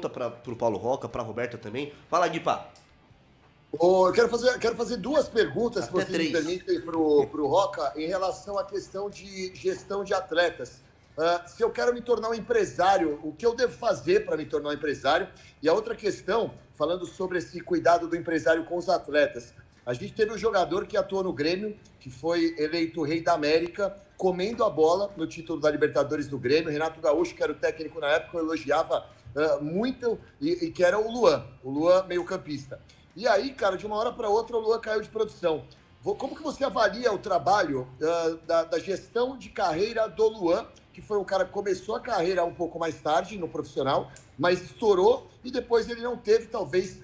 Para o Paulo Roca, para a Roberta também. Fala, Guipa. Eu quero fazer duas perguntas, se vocês me permitem, para o Roca, em relação à questão de gestão de atletas. Se eu quero me tornar um empresário, o que eu devo fazer para me tornar um empresário? E a outra questão, falando sobre esse cuidado do empresário com os atletas. A gente teve um jogador que atuou no Grêmio, que foi eleito Rei da América, comendo a bola no título da Libertadores do Grêmio. Renato Gaúcho, que era o técnico na época, elogiava muito, e que era o Luan meio-campista. E aí, cara, de uma hora para outra, o Luan caiu de produção. Como que você avalia o trabalho da gestão de carreira do Luan, que foi um cara que começou a carreira um pouco mais tarde no profissional, mas estourou e depois ele não teve, talvez,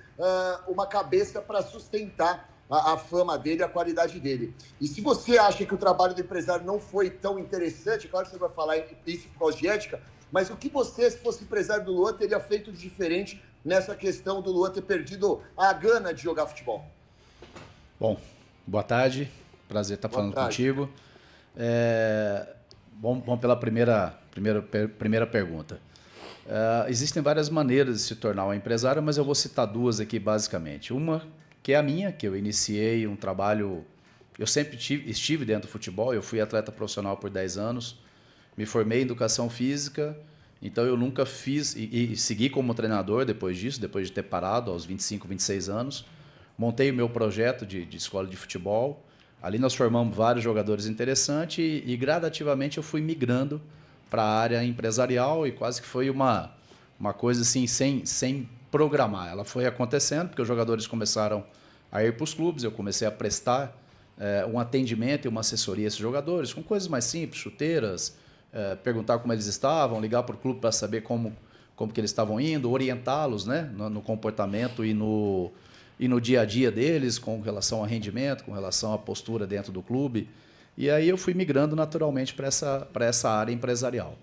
uma cabeça para sustentar a fama dele, a qualidade dele. E se você acha que o trabalho do empresário não foi tão interessante, claro que você vai falar isso por causa de ética, mas o que você, se fosse empresário do Luan, teria feito de diferente nessa questão do Luan ter perdido a gana de jogar futebol? Bom, boa tarde. Prazer estar falando contigo. Bom, pela primeira pergunta. Existem várias maneiras de se tornar um empresário, mas eu vou citar duas aqui basicamente. Uma, que é a minha, que eu iniciei um trabalho... Eu sempre estive dentro do futebol, eu fui atleta profissional por 10 anos, me formei em educação física, então eu nunca fiz e segui como treinador depois disso, depois de ter parado aos 25, 26 anos. Montei o meu projeto de escola de futebol. Ali nós formamos vários jogadores interessantes e gradativamente eu fui migrando para a área empresarial e quase que foi uma coisa assim sem programar. Ela foi acontecendo porque os jogadores começaram a ir para os clubes, eu comecei a prestar um atendimento e uma assessoria a esses jogadores com coisas mais simples, chuteiras, perguntar como eles estavam, ligar para o clube para saber como que eles estavam indo, orientá-los, né, no comportamento e no dia a dia deles com relação a rendimento, com relação à postura dentro do clube. E aí eu fui migrando naturalmente para essa área empresarial.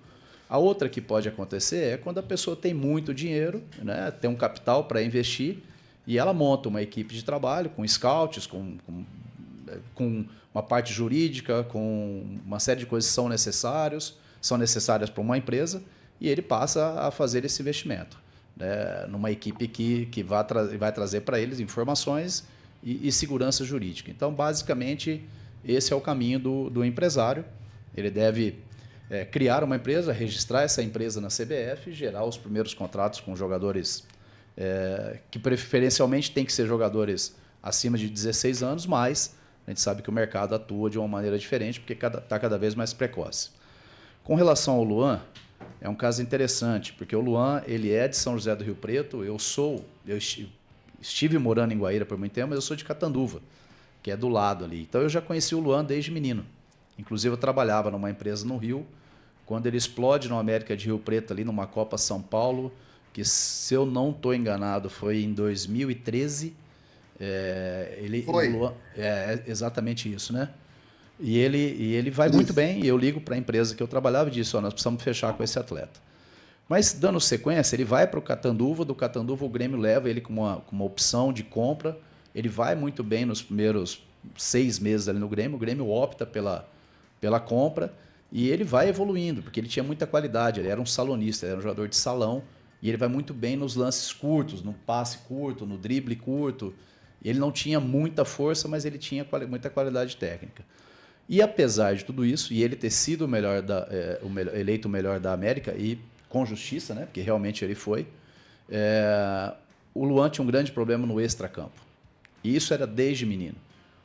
A outra que pode acontecer é quando a pessoa tem muito dinheiro, né, tem um capital para investir e ela monta uma equipe de trabalho com scouts, com uma parte jurídica, com uma série de coisas que são necessárias para uma empresa e ele passa a fazer esse investimento, né, numa equipe que vai trazer para eles informações e segurança jurídica. Então, basicamente, esse é o caminho do empresário. Ele deve criar uma empresa, registrar essa empresa na CBF, gerar os primeiros contratos com jogadores que preferencialmente tem que ser jogadores acima de 16 anos, mas a gente sabe que o mercado atua de uma maneira diferente porque está cada vez mais precoce. Com relação ao Luan, é um caso interessante, porque o Luan ele é de São José do Rio Preto, eu estive morando em Guaíra por muito tempo, mas eu sou de Catanduva, que é do lado ali. Então eu já conheci o Luan desde menino. Inclusive eu trabalhava numa empresa no Rio, quando ele explode no América de Rio Preto, ali numa Copa São Paulo, que se eu não estou enganado foi em 2013. Foi. O Luan, exatamente isso, né? E ele vai muito bem, e eu ligo para a empresa que eu trabalhava e disse, nós precisamos fechar com esse atleta. Mas, dando sequência, ele vai para o Catanduva, do Catanduva o Grêmio leva ele com uma opção de compra, ele vai muito bem nos primeiros 6 meses ali no Grêmio, o Grêmio opta pela compra, e ele vai evoluindo, porque ele tinha muita qualidade, ele era um salonista, ele era um jogador de salão, e ele vai muito bem nos lances curtos, no passe curto, no drible curto. Ele não tinha muita força, mas ele tinha muita qualidade técnica. E apesar de tudo isso, e ele ter sido eleito o melhor da América, e com justiça, né, porque realmente ele foi, o Luan tinha um grande problema no extracampo. E isso era desde menino.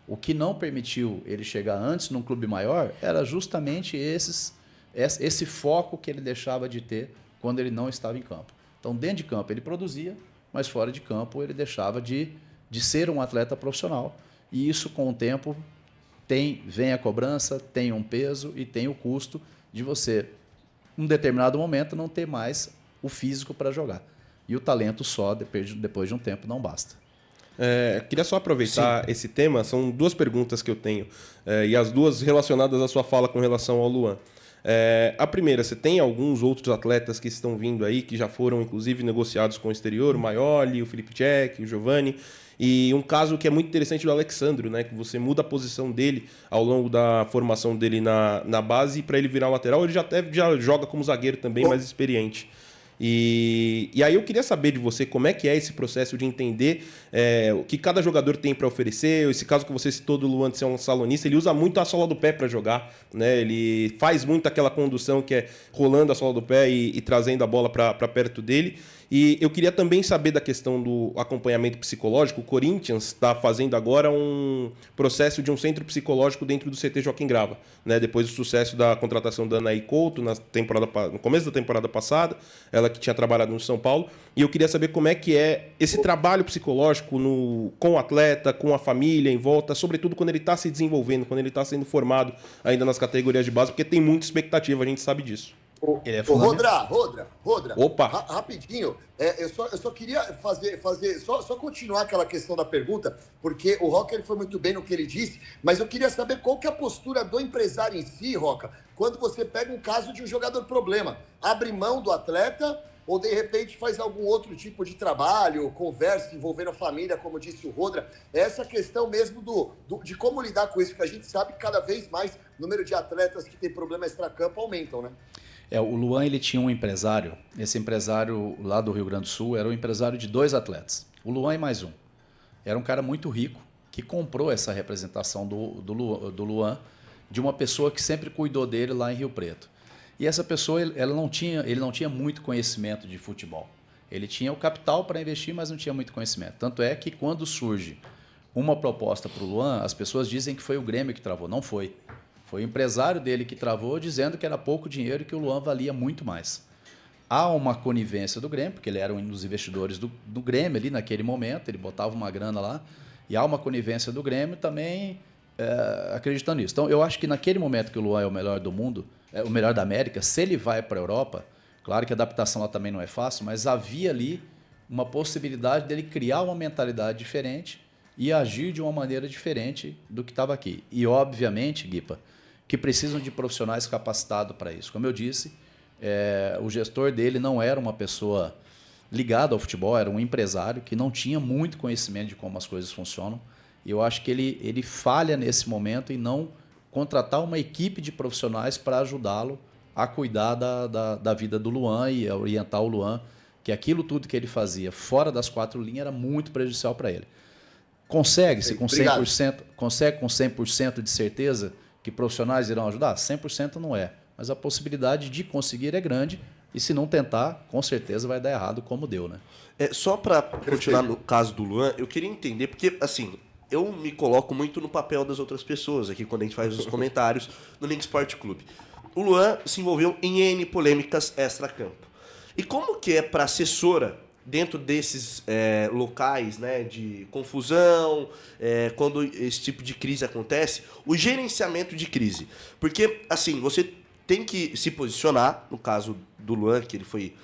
O que não permitiu ele chegar antes num clube maior era justamente esse foco que ele deixava de ter quando ele não estava em campo. Então, dentro de campo ele produzia, mas fora de campo ele deixava de ser um atleta profissional. E isso, com o tempo, vem a cobrança, tem um peso e tem o custo de você, em um determinado momento, não ter mais o físico para jogar. E o talento só, depois de um tempo, não basta. Queria só aproveitar esse tema, são duas perguntas que eu tenho, e as duas relacionadas à sua fala com relação ao Luan. A primeira, você tem alguns outros atletas que estão vindo aí, que já foram inclusive negociados com o exterior, o Maioli, o Felipe Cech, o Giovani, e um caso que é muito interessante do Alexandro, né, que você muda a posição dele ao longo da formação dele na base para ele virar um lateral, ele já joga como zagueiro também, mais experiente. E aí eu queria saber de você como é que é esse processo de entender o que cada jogador tem para oferecer. Esse caso que você citou do Luan de ser um salonista, ele usa muito a sola do pé para jogar, né? Ele faz muito aquela condução que é rolando a sola do pé e trazendo a bola para perto dele. E eu queria também saber da questão do acompanhamento psicológico. O Corinthians está fazendo agora um processo de um centro psicológico dentro do CT Joaquim Grava, né? Depois do sucesso da contratação da Anaí Couto no começo da temporada passada, ela que tinha trabalhado no São Paulo. E eu queria saber como é que é esse trabalho psicológico com o atleta, com a família em volta, sobretudo quando ele está se desenvolvendo, quando ele está sendo formado ainda nas categorias de base, porque tem muita expectativa, a gente sabe disso. Ele é Rodra. Opa. Rapidinho, eu só queria só continuar aquela questão da pergunta, porque o Roca ele foi muito bem no que ele disse, mas eu queria saber qual que é a postura do empresário em si, Roca, quando você pega um caso de um jogador problema. Abre mão do atleta ou, de repente, faz algum outro tipo de trabalho, conversa envolvendo a família, como disse o Rodra. Essa questão mesmo de como lidar com isso, porque a gente sabe que cada vez mais o número de atletas que tem problema extracampo aumentam, né? O Luan ele tinha um empresário, esse empresário lá do Rio Grande do Sul era o empresário de 2 atletas, o Luan e mais um. Era um cara muito rico que comprou essa representação do Luan de uma pessoa que sempre cuidou dele lá em Rio Preto. E essa pessoa ele não tinha muito conhecimento de futebol. Ele tinha o capital para investir, mas não tinha muito conhecimento. Tanto é que quando surge uma proposta para o Luan, as pessoas dizem que foi o Grêmio que travou. Não foi. Foi o empresário dele que travou, dizendo que era pouco dinheiro e que o Luan valia muito mais. Há uma conivência do Grêmio, porque ele era um dos investidores do Grêmio ali naquele momento, ele botava uma grana lá, e há uma conivência do Grêmio também acreditando nisso. Então, eu acho que naquele momento que o Luan é o melhor do mundo, o melhor da América, se ele vai para a Europa, claro que a adaptação lá também não é fácil, mas havia ali uma possibilidade dele criar uma mentalidade diferente e agir de uma maneira diferente do que estava aqui. E, obviamente, Guipa, que precisam de profissionais capacitados para isso. Como eu disse, o gestor dele não era uma pessoa ligada ao futebol, era um empresário que não tinha muito conhecimento de como as coisas funcionam. E eu acho que ele falha nesse momento em não contratar uma equipe de profissionais para ajudá-lo a cuidar da vida do Luan e a orientar o Luan, que aquilo tudo que ele fazia fora das 4 linhas era muito prejudicial para ele. Consegue-se com 100% de certeza que profissionais irão ajudar? 100% não é, mas a possibilidade de conseguir é grande e se não tentar, com certeza vai dar errado como deu, né? Só para continuar no caso do Luan, eu queria entender, porque assim, eu me coloco muito no papel das outras pessoas aqui quando a gente faz os comentários no Link Sport Clube. O Luan se envolveu em N polêmicas extra-campo. E como que é para assessora dentro desses locais, né, de confusão, quando esse tipo de crise acontece, o gerenciamento de crise? Porque, assim, você tem que se posicionar, no caso do Luan, que ele foi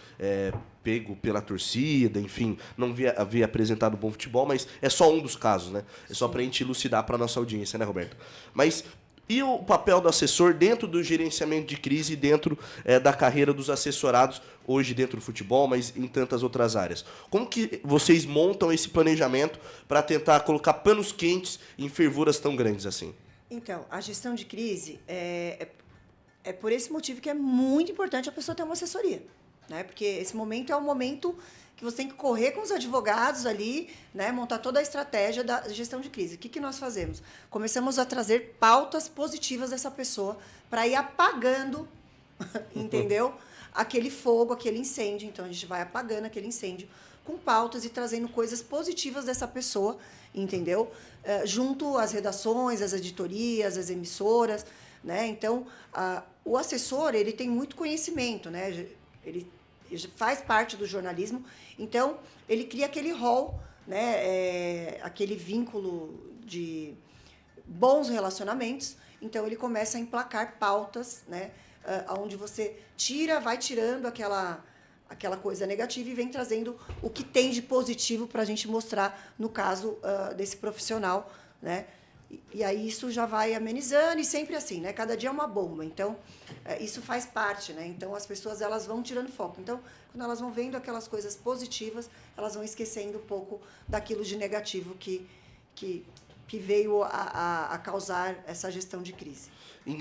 pego pela torcida, enfim, não havia apresentado bom futebol, mas é só um dos casos, né? É só pra gente elucidar pra nossa audiência, né, Roberto? Mas e o papel do assessor dentro do gerenciamento de crise, dentro da carreira dos assessorados, hoje dentro do futebol, mas em tantas outras áreas? Como que vocês montam esse planejamento para tentar colocar panos quentes em fervuras tão grandes assim? Então, a gestão de crise é por esse motivo que é muito importante a pessoa ter uma assessoria, né? Porque esse momento é o momento que você tem que correr com os advogados ali, né? Montar toda a estratégia da gestão de crise. O que nós fazemos? Começamos a trazer pautas positivas dessa pessoa para ir apagando, entendeu? Aquele fogo, aquele incêndio. Então, a gente vai apagando aquele incêndio com pautas e trazendo coisas positivas dessa pessoa, entendeu? Junto às redações, às editorias, às emissoras, né? Então, o assessor ele tem muito conhecimento, né? Ele faz parte do jornalismo, então ele cria aquele rol, né? Aquele vínculo de bons relacionamentos. Então ele começa a emplacar pautas, né? Onde você vai tirando aquela coisa negativa e vem trazendo o que tem de positivo para a gente mostrar no caso desse profissional, né? E aí isso já vai amenizando e sempre assim, né? Cada dia é uma bomba. Então, isso faz parte, né? Então, as pessoas elas vão tirando foco. Então, quando elas vão vendo aquelas coisas positivas, elas vão esquecendo um pouco daquilo de negativo que veio a causar essa gestão de crise.